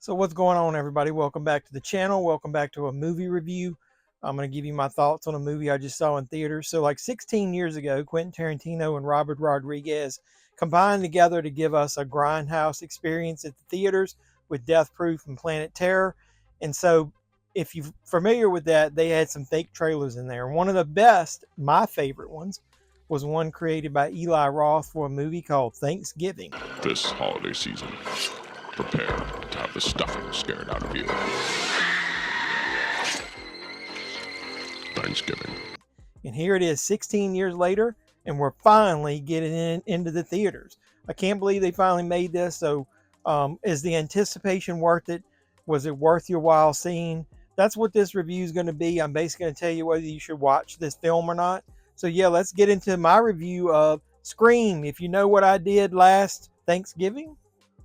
So what's going on, everybody? Welcome back to the channel. Welcome back to a movie review. I'm going to give you my thoughts on a movie I just saw in theaters. So like 16 years ago, Quentin Tarantino and Robert Rodriguez combined together to give us a grindhouse experience at the theaters with Death Proof and Planet Terror. And so if you're familiar with that, they had some fake trailers in there. One of the best, my favorite ones, was one created by Eli Roth for a movie called Thanksgiving. This holiday season, prepare to have the stuffing scared out of you. Thanksgiving. And here it is 16 years later, and we're finally getting into the theaters. I can't believe they finally made this. So is the anticipation worth it? Was it worth your while seeing? That's what this review is going to be. I'm basically going to tell you whether you should watch this film or not. So yeah, let's get into my review of Scream. If you know what I did last Thanksgiving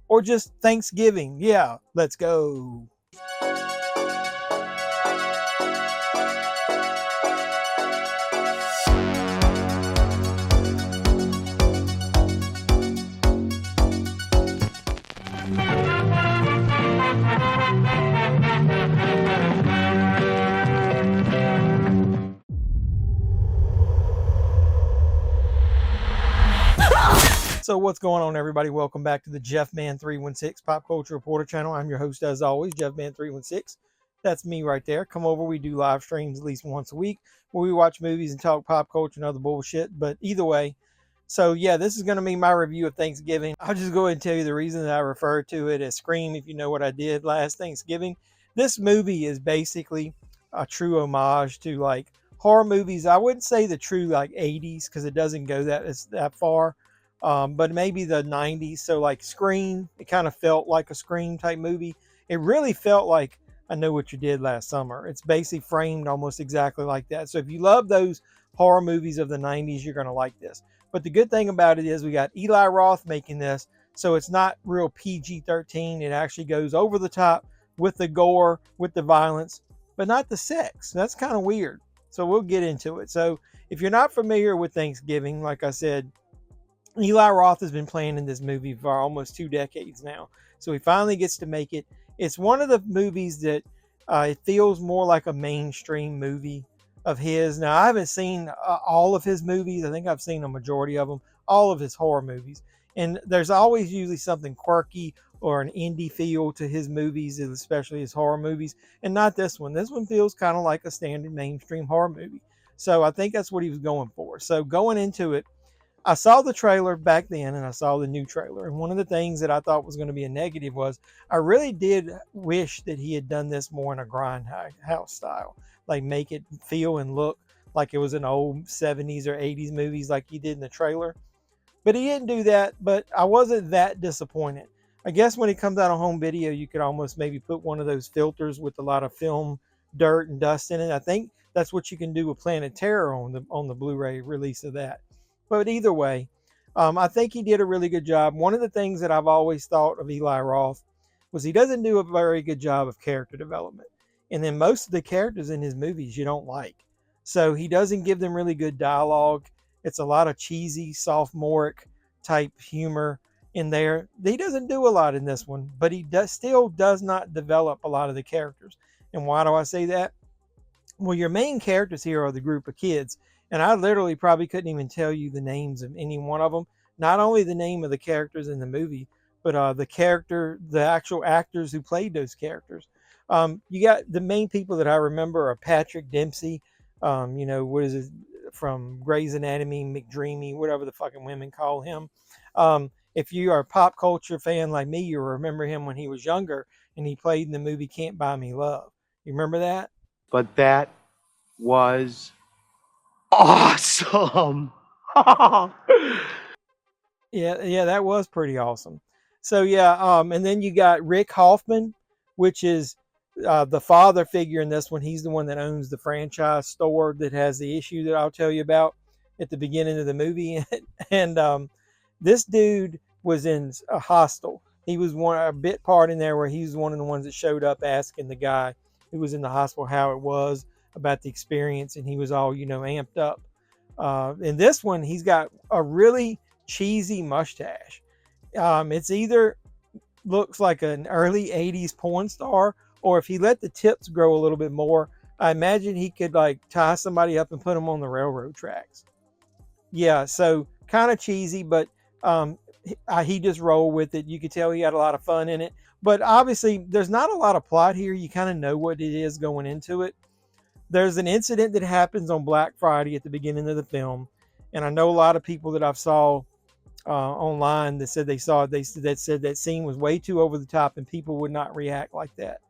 or just Thanksgiving, yeah, let's go. So what's going on, everybody? Welcome back to the JeffMan316 Pop Culture Reporter channel. I'm your host, as always, JeffMan316. That's me right there. Come over. We do live streams at least once a week where we watch movies and talk pop culture and other bullshit. But either way, so yeah, this is going to be my review of Thanksgiving. I'll just go ahead and tell you the reason that I refer to it as Scream. If you know what I did last Thanksgiving, this movie is basically a true homage to like horror movies. I wouldn't say the true like 80s because it doesn't go that far. But maybe the 90s. So like Scream, it kind of felt like a Scream type movie. It really felt like I Know What You Did Last Summer. It's basically framed almost exactly like that. So if you love those horror movies of the 90s, you're going to like this. But the good thing about it is we got Eli Roth making this. So it's not real PG-13. It actually goes over the top with the gore, with the violence, but not the sex. That's kind of weird. So we'll get into it. So if you're not familiar with Thanksgiving, like I said, Eli Roth has been playing in this movie for almost 2 decades now. So he finally gets to make it. It's one of the movies that it feels more like a mainstream movie of his. Now, I haven't seen all of his movies. I think I've seen a majority of them, all of his horror movies. And there's always usually something quirky or an indie feel to his movies, especially his horror movies. And not this one. This one feels kind of like a standard mainstream horror movie. So I think that's what he was going for. So going into it, I saw the trailer back then and I saw the new trailer. And one of the things that I thought was going to be a negative was I really did wish that he had done this more in a grindhouse style, like make it feel and look like it was an old 70s or 80s movies like he did in the trailer. But he didn't do that, but I wasn't that disappointed. I guess when it comes out on home video, you could almost maybe put one of those filters with a lot of film dirt and dust in it. I think that's what you can do with Planet Terror on the Blu-ray release of that. But either way, I think he did a really good job. One of the things that I've always thought of Eli Roth was he doesn't do a very good job of character development. And then most of the characters in his movies you don't like. So he doesn't give them really good dialogue. It's a lot of cheesy, sophomoric type humor in there. He doesn't do a lot in this one, but he still does not develop a lot of the characters. And why do I say that? Well, your main characters here are the group of kids. And I literally probably couldn't even tell you the names of any one of them. Not only the name of the characters in the movie, but the actual actors who played those characters. You got the main people that I remember are Patrick Dempsey. What is it from Grey's Anatomy, McDreamy, whatever the fucking women call him. If you are a pop culture fan like me, you remember him when he was younger and he played in the movie Can't Buy Me Love. You remember that? But that was awesome. Yeah, that was pretty awesome. So yeah, and then you got Rick Hoffman, which is the father figure in this one. He's the one that owns the franchise store that has the issue that I'll tell you about at the beginning of the movie. And this dude was in a Hostel. He was a bit part in there where he was one of the ones that showed up asking the guy who was in the hospital how it was about the experience, and he was all amped up. In this one, he's got a really cheesy mustache. It's either looks like an early 80s porn star, or if he let the tips grow a little bit more, I imagine he could like tie somebody up and put them on the railroad tracks. Yeah, so kind of cheesy, but he just rolled with it. You could tell he had a lot of fun in it. But obviously, there's not a lot of plot here. You kind of know what it is going into it. There's an incident that happens on Black Friday at the beginning of the film, and I know a lot of people that I've saw online that said they saw it. That said that scene was way too over the top, and people would not react like that.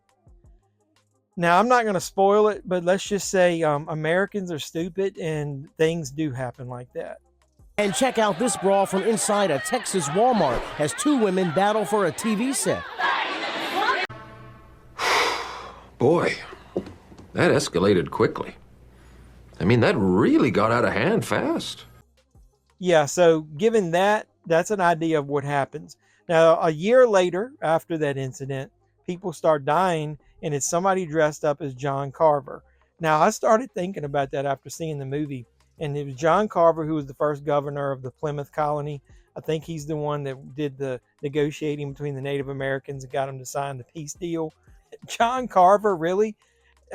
Now, I'm not going to spoil it, but let's just say Americans are stupid, and things do happen like that. And check out this brawl from inside a Texas Walmart as two women battle for a TV set. Boy, that escalated quickly. I mean, that really got out of hand fast. Yeah, so given that, that's an idea of what happens. Now, a year later, after that incident, people start dying, and it's somebody dressed up as John Carver. Now, I started thinking about that after seeing the movie. And it was John Carver who was the first governor of the Plymouth colony. I think he's the one that did the negotiating between the Native Americans and got them to sign the peace deal. John Carver, really?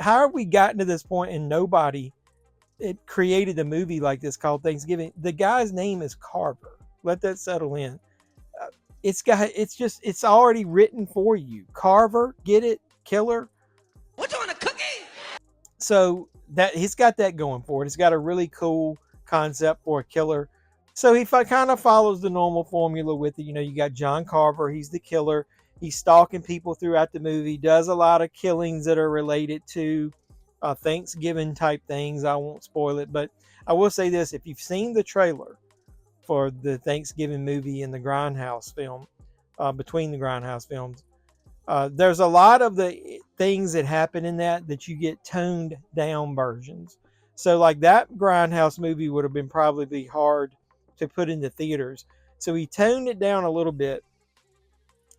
How have we gotten to this point and nobody created a movie like this called Thanksgiving? The guy's name is Carver. Let that settle in. It's already written for you. Carver, get it? Killer. What's on a cookie? So that he's got that going for it. It's got a really cool concept for a killer. So he kind of follows the normal formula with it. You know, you got John Carver. He's the killer. He's stalking people throughout the movie. Does a lot of killings that are related to Thanksgiving type things. I won't spoil it, but I will say this: if you've seen the trailer for the Thanksgiving movie and the Grindhouse film, between the Grindhouse films, there's a lot of the things that happen in that you get toned down versions. So like that Grindhouse movie would have been probably hard to put into theaters. So he toned it down a little bit.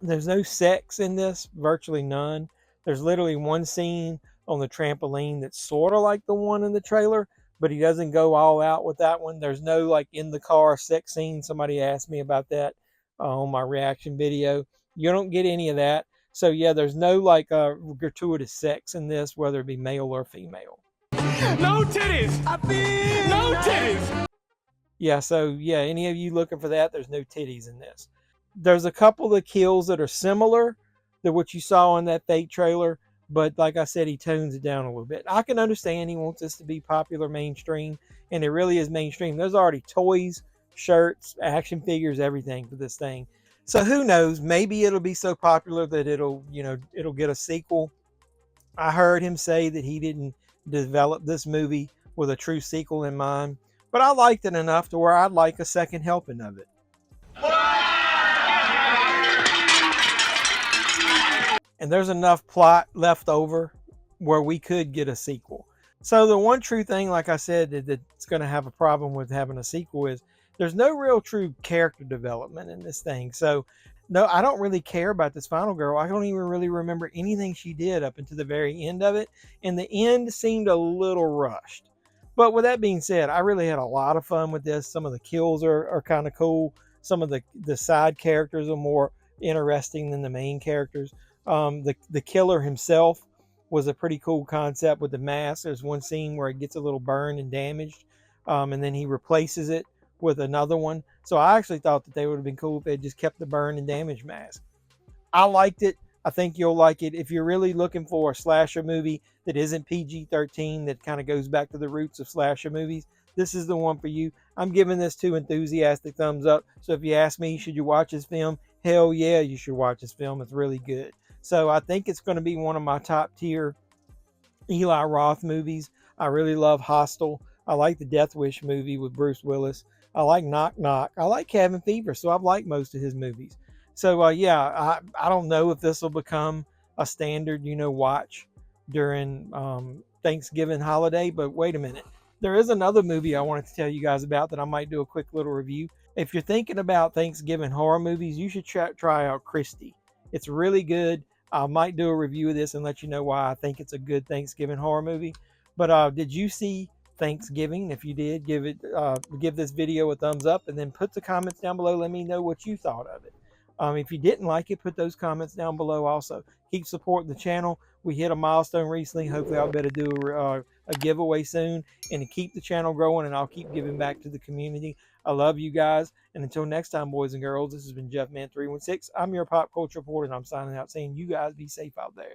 There's no sex in this, virtually none. There's literally one scene on the trampoline that's sort of like the one in the trailer, but he doesn't go all out with that one. There's no like in the car sex scene. Somebody asked me about that on my reaction video. You don't get any of that. So yeah, there's no like gratuitous sex in this, whether it be male or female. No titties! No titties! Yeah, so yeah, any of you looking for that, there's no titties in this. There's a couple of kills that are similar to what you saw in that fake trailer, but like I said, he tones it down a little bit. I can understand he wants this to be popular mainstream, and it really is mainstream. There's already toys, shirts, action figures, everything for this thing. So who knows? Maybe it'll be so popular that it'll get a sequel. I heard him say that he didn't develop this movie with a true sequel in mind, but I liked it enough to where I'd like a second helping of it. And there's enough plot left over where we could get a sequel. So the one true thing, like I said, that's going to have a problem with having a sequel is there's no real true character development in this thing. So no, I don't really care about this final girl. I don't even really remember anything she did up until the very end of it. And the end seemed a little rushed. But with that being said, I really had a lot of fun with this. Some of the kills are kind of cool. Some of the side characters are more interesting than the main characters. The killer himself was a pretty cool concept with the mask. There's one scene where it gets a little burned and damaged, and then he replaces it with another one. So I actually thought that they would have been cool if they just kept the burn and damage mask. I liked it. I think you'll like it. If you're really looking for a slasher movie that isn't PG-13, that kind of goes back to the roots of slasher movies, this is the one for you. I'm giving this 2 enthusiastic thumbs up. So if you ask me, should you watch this film? Hell yeah, you should watch this film. It's really good. So I think it's going to be one of my top tier Eli Roth movies. I really love Hostel. I like the Death Wish movie with Bruce Willis. I like Knock Knock. I like Cabin Fever, so I've liked most of his movies. So yeah, I don't know if this will become a standard, watch during Thanksgiving holiday, but wait a minute. There is another movie I wanted to tell you guys about that I might do a quick little review. If you're thinking about Thanksgiving horror movies, you should try out Christie. It's really good. I might do a review of this and let you know why I think it's a good Thanksgiving horror movie. But did you see Thanksgiving? If you did, give this video a thumbs up and then put the comments down below. Let me know what you thought of it. If you didn't like it, put those comments down below. Also, keep supporting the channel. We hit a milestone recently. Hopefully, I'll be able to do a giveaway soon and to keep the channel growing, and I'll keep giving back to the community. I love you guys. And until next time, boys and girls, this has been JeffMan316. I'm your pop culture reporter, and I'm signing out saying you guys be safe out there.